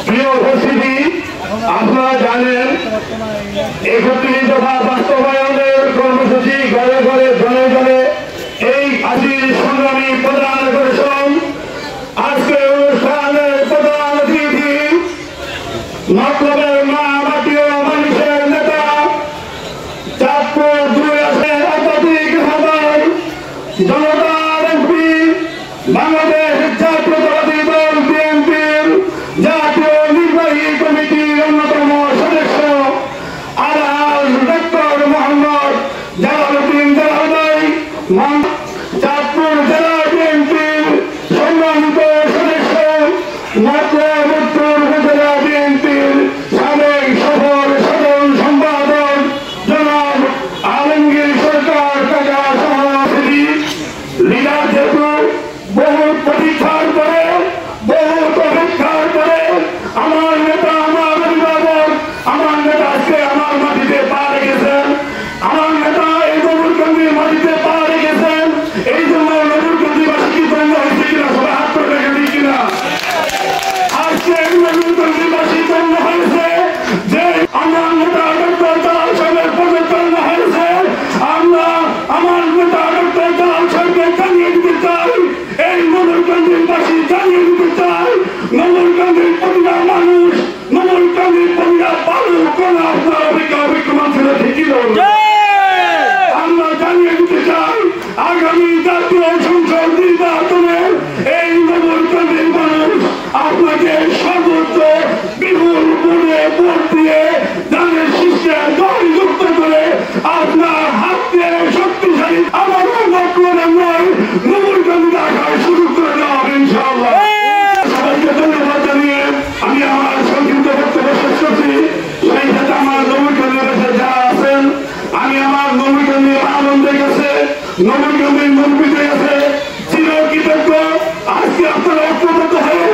প্রিয় উপস্থিতি, আপনারা জানেন 31 দফা বাস্তবায়নের কর্মসূচি ঘরে ঘরে জনে জনে এই আজির সংগ্রামী প্রধান আকর্ষণ। আজকে অনুষ্ঠানের প্রধান অতিথি মতলবের মা মাটি ও মানুষের নেতা চাঁদপুর 2 আসনের অত্যাধিক সাধারণ জনতার এমপি, বাংলাদেশ জাতীয়তাবাদী দল বিএনপির জাতীয় নির্বাহী কমিটির অন্যতম সদস্য আলহাজ ডক্টর মোহাম্মদ জালালউদ্দিন জালাল ভাই, চাঁদপুর জেলা বিএনপির সম্মানিত সদস্য, মতলব উত্তর উপজেলা বিএনপির সাবেক সফল সাধারণ সম্পাদক জনাব আলমগীর সরকার কাকা সভাপতি, লিডার যেহেতু বহু প্রতীক্ষার পরে বহু অপেক্ষার পরে আমার নেতা, আমার অভিভাবক, আমার নেতা আজকে আমার মাটিতে পা রেখেছেন। আমার নেতা এই নবুরকান্দির মাটিতে পা রেখেছেন। এই জন্য নবুরকান্দিবাসী কি দ্বন্দ্ব হয়েছে কিনা সবাই হাত করে দেখেন কিনা? আজকে নবুরকান্দিবাসী দ্বন্দ্ব হয়েছে যে আমার নেতা ডক্টর জালাল সাহেবের পদত্যাগ হয়েছে। আমরা আমার নেতা ডক্টর জালাল সাহেবকে জানিয়ে দিতে চাই, এই নবুরকান্দিবাসী জানিয়ে দিতে চাই, নবুরকান্দির প্রতিটা মানুষ, নবুরকান্দির প্রতিটা বালু কোন আপনার অভিজ্ঞমান ছিল ঠিকই আমরা জানিয়ে দিতে চাই, আগামী জাতীয় সংসদ নির্বাচনে এই নবুরকান্দির মানুষ আপনাকে সর্বোচ্চ বিপুল ভোটে ভোট দিয়ে ধানের শীর্ষে জয়যুক্ত করে আপনার হাত দিয়ে শক্তিশালী আমার মতলবের নয় নবুরকান্দিতে আসার সুযোগ করে দেওয়া হবে ইনশাআল্লাহ। সবাইকে ধন্যবাদ জানিয়ে আমি আমার সংক্ষিপ্ত বক্তব্য শেষ করছি। সেই সাথে আমার নবুরকান্দিবাসী যারা আছেন, আমি আমার নবুরকান্দির আনন্দের কাছে, নবুরকান্দির মন্ত্রীদের কাছে চিরকৃতজ্ঞ। আজকে আপনারা ঐক্যবদ্ধ হয়ে